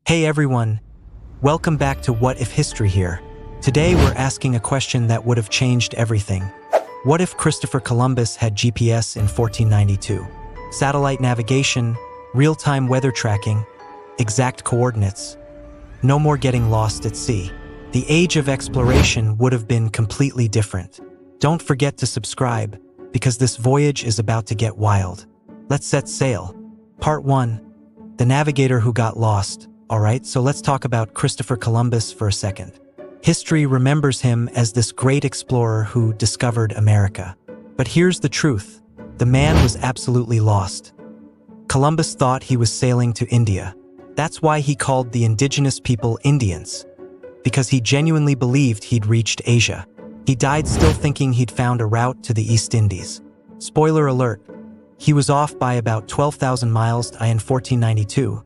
Hey everyone, welcome back to What If History Here. Today we're asking a question that would have changed everything. What if Christopher Columbus had GPS in 1492? Satellite navigation, real-time weather tracking, exact coordinates. No more getting lost at sea. The age of exploration would have been completely different. Don't forget to subscribe, because this voyage is about to get wild. Let's set sail. Part 1. The navigator who got lost. Alright, so let's talk about Christopher Columbus for a second. History remembers him as this great explorer who discovered America. But here's the truth. The man was absolutely lost. Columbus thought he was sailing to India. That's why he called the indigenous people Indians. Because he genuinely believed he'd reached Asia. He died still thinking he'd found a route to the East Indies. Spoiler alert, he was off by about 12,000 miles in 1492.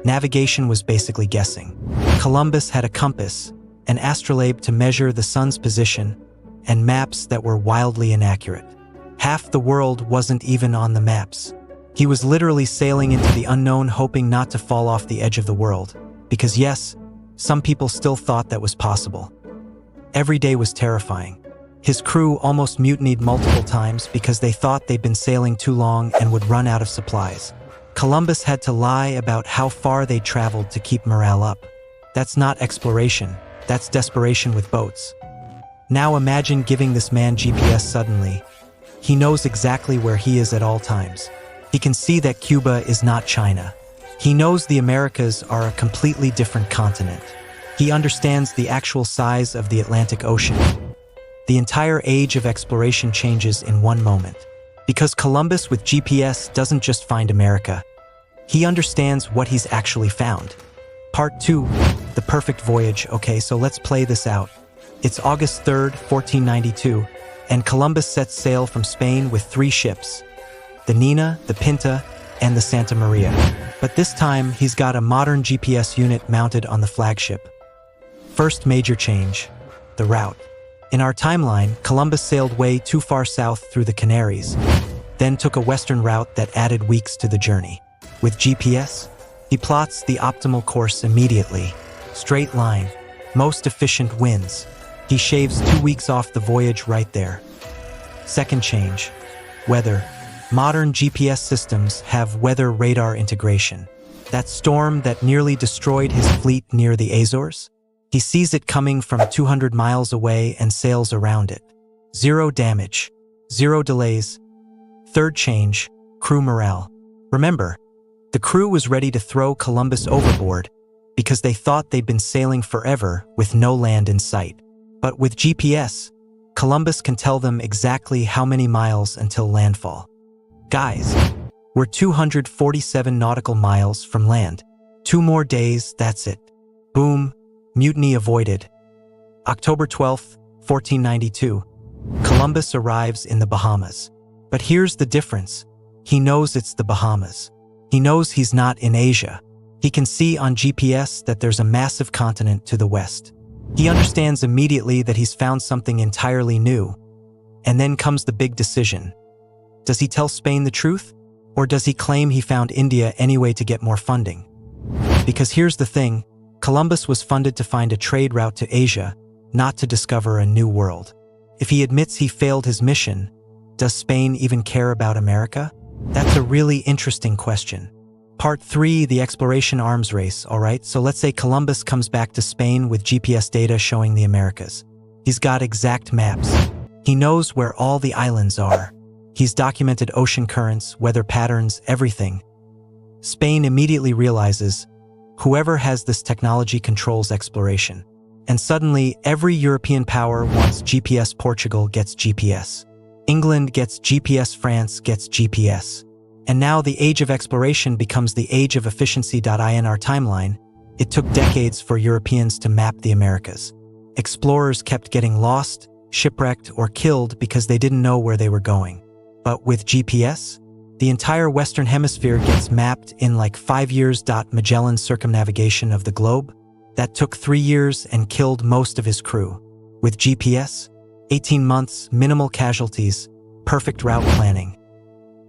Navigation was basically guessing. Columbus had a compass, an astrolabe to measure the sun's position, and maps that were wildly inaccurate. Half the world wasn't even on the maps. He was literally sailing into the unknown, hoping not to fall off the edge of the world. Because yes, some people still thought that was possible. Every day was terrifying. His crew almost mutinied multiple times because they thought they'd been sailing too long and would run out of supplies. Columbus had to lie about how far they traveled to keep morale up. That's not exploration, that's desperation with boats. Now imagine giving this man GPS suddenly. He knows exactly where he is at all times. He can see that Cuba is not China. He knows the Americas are a completely different continent. He understands the actual size of the Atlantic Ocean. The entire age of exploration changes in one moment. Because Columbus with GPS doesn't just find America. He understands what he's actually found. Part 2, the perfect voyage. Okay, so let's play this out. It's August 3rd, 1492, and Columbus sets sail from Spain with 3 ships. The Nina, the Pinta, and the Santa Maria. But this time, he's got a modern GPS unit mounted on the flagship. First major change, the route. In our timeline, Columbus sailed way too far south through the Canaries, then took a western route that added weeks to the journey. With GPS, he plots the optimal course immediately. Straight line, most efficient wins. He shaves 2 weeks off the voyage right there. Second change, weather. Modern GPS systems have weather radar integration. That storm that nearly destroyed his fleet near the Azores? He sees it coming from 200 miles away and sails around it. 0 damage, 0 delays. Third change, crew morale. Remember, the crew was ready to throw Columbus overboard because they thought they'd been sailing forever with no land in sight. But with GPS, Columbus can tell them exactly how many miles until landfall. Guys, we're 247 nautical miles from land. 2 more days, that's it. Boom. Mutiny avoided. October 12th, 1492. Columbus arrives in the Bahamas. But here's the difference. He knows it's the Bahamas. He knows he's not in Asia. He can see on GPS that there's a massive continent to the west. He understands immediately that he's found something entirely new. And then comes the big decision. Does he tell Spain the truth? Or does he claim he found India anyway to get more funding? Because here's the thing. Columbus was funded to find a trade route to Asia, not to discover a new world. If he admits he failed his mission, does Spain even care about America? That's a really interesting question. Part 3, the exploration arms race, alright? So let's say Columbus comes back to Spain with GPS data showing the Americas. He's got exact maps. He knows where all the islands are. He's documented ocean currents, weather patterns, everything. Spain immediately realizes whoever has this technology controls exploration. And suddenly, every European power wants GPS. Portugal gets GPS. England gets GPS. France gets GPS. And now the age of exploration becomes the age of efficiency. In our timeline, it took decades for Europeans to map the Americas. Explorers kept getting lost, shipwrecked, or killed because they didn't know where they were going. But with GPS, the entire Western Hemisphere gets mapped in like 5 years. Magellan's circumnavigation of the globe? That took 3 years and killed most of his crew. With GPS, 18 months, minimal casualties, perfect route planning.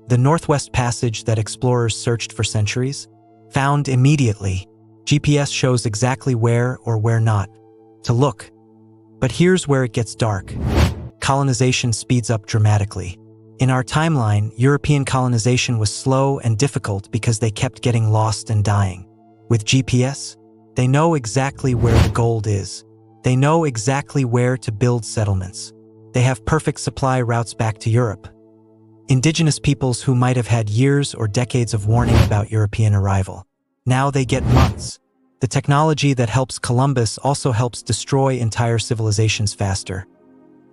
The Northwest Passage that explorers searched for centuries? Found immediately. GPS shows exactly where or where not to look. But here's where it gets dark. Colonization speeds up dramatically. In our timeline, European colonization was slow and difficult because they kept getting lost and dying. With GPS, they know exactly where the gold is. They know exactly where to build settlements. They have perfect supply routes back to Europe. Indigenous peoples who might have had years or decades of warning about European arrival. Now they get months. The technology that helps Columbus also helps destroy entire civilizations faster.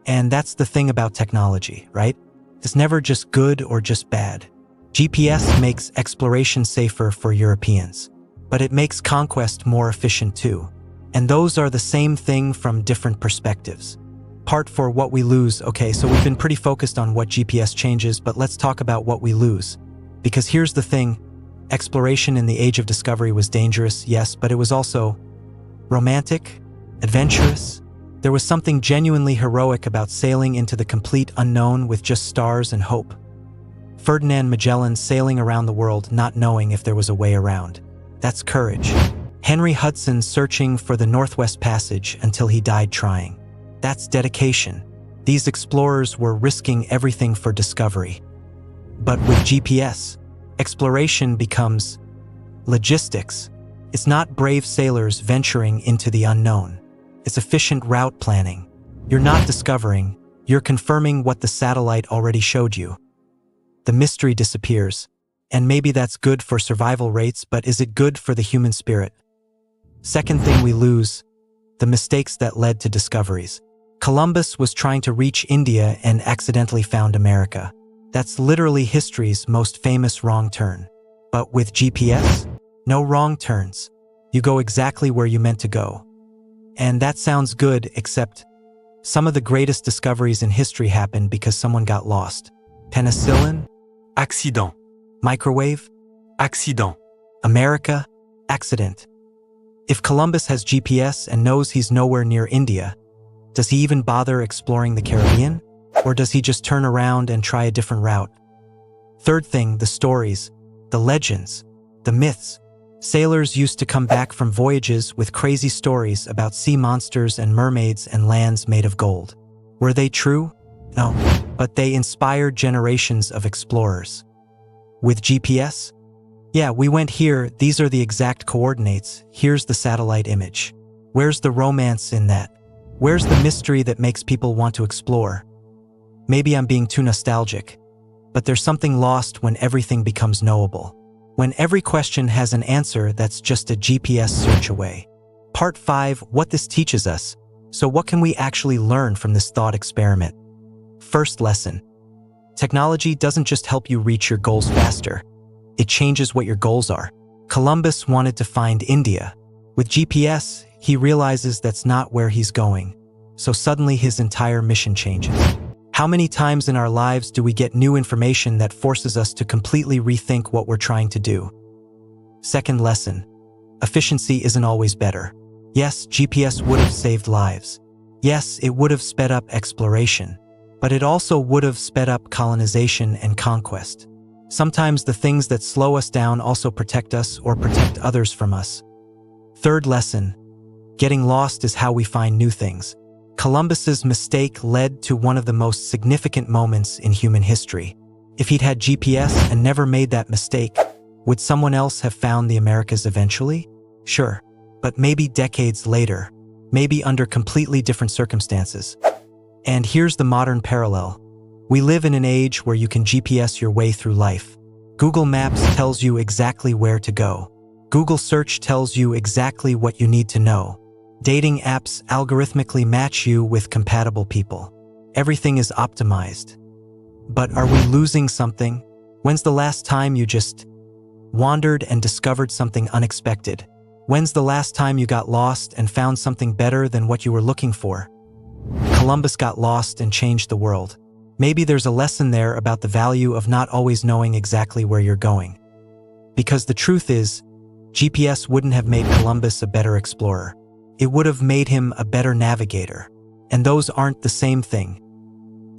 And that's the thing about technology, right? It's never just good or just bad. GPS makes exploration safer for Europeans, but it makes conquest more efficient too. And those are the same thing from different perspectives. Part for what we lose. Okay, so we've been pretty focused on what GPS changes, but let's talk about what we lose. Because here's the thing, exploration in the Age of Discovery was dangerous, yes, but it was also romantic, adventurous. There was something genuinely heroic about sailing into the complete unknown with just stars and hope. Ferdinand Magellan sailing around the world not knowing if there was a way around. That's courage. Henry Hudson searching for the Northwest Passage until he died trying. That's dedication. These explorers were risking everything for discovery. But with GPS, exploration becomes logistics. It's not brave sailors venturing into the unknown. It's efficient route planning. You're not discovering, you're confirming what the satellite already showed you. The mystery disappears, and maybe that's good for survival rates, but is it good for the human spirit? Second thing we lose, the mistakes that led to discoveries. Columbus was trying to reach India and accidentally found America. That's literally history's most famous wrong turn. But with GPS, no wrong turns. You go exactly where you meant to go. And that sounds good, except some of the greatest discoveries in history happened because someone got lost. Penicillin? Accident. Microwave? Accident. America? Accident. If Columbus has GPS and knows he's nowhere near India, does he even bother exploring the Caribbean? Or does he just turn around and try a different route? Third thing, the stories, the legends, the myths. Sailors used to come back from voyages with crazy stories about sea monsters and mermaids and lands made of gold. Were they true? No, but they inspired generations of explorers. With GPS? Yeah, we went here, these are the exact coordinates, here's the satellite image. Where's the romance in that? Where's the mystery that makes people want to explore? Maybe I'm being too nostalgic, but there's something lost when everything becomes knowable. When every question has an answer that's just a GPS search away. Part 5, what this teaches us. So what can we actually learn from this thought experiment? First lesson. Technology doesn't just help you reach your goals faster. It changes what your goals are. Columbus wanted to find India. With GPS, he realizes that's not where he's going. So suddenly his entire mission changes. How many times in our lives do we get new information that forces us to completely rethink what we're trying to do? Second lesson. Efficiency isn't always better. Yes, GPS would have saved lives. Yes, it would have sped up exploration. But it also would have sped up colonization and conquest. Sometimes the things that slow us down also protect us or protect others from us. Third lesson. Getting lost is how we find new things. Columbus's mistake led to one of the most significant moments in human history. If he'd had GPS and never made that mistake, would someone else have found the Americas eventually? Sure, but maybe decades later, maybe under completely different circumstances. And here's the modern parallel. We live in an age where you can GPS your way through life. Google Maps tells you exactly where to go. Google Search tells you exactly what you need to know. Dating apps algorithmically match you with compatible people. Everything is optimized. But are we losing something? When's the last time you just wandered and discovered something unexpected? When's the last time you got lost and found something better than what you were looking for? Columbus got lost and changed the world. Maybe there's a lesson there about the value of not always knowing exactly where you're going. Because the truth is, GPS wouldn't have made Columbus a better explorer. It would have made him a better navigator. And those aren't the same thing.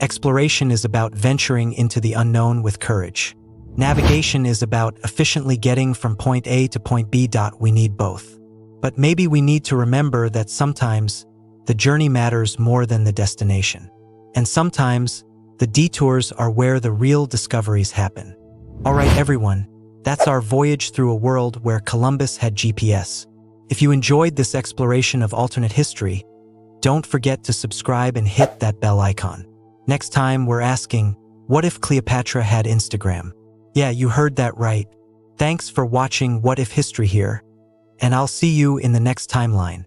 Exploration is about venturing into the unknown with courage. Navigation is about efficiently getting from point A to point B. We need both. But maybe we need to remember that sometimes the journey matters more than the destination. And sometimes the detours are where the real discoveries happen. All right, everyone, that's our voyage through a world where Columbus had GPS. If you enjoyed this exploration of alternate history, don't forget to subscribe and hit that bell icon. Next time, we're asking, what if Cleopatra had Instagram? Yeah, you heard that right. Thanks for watching What If History Here, and I'll see you in the next timeline.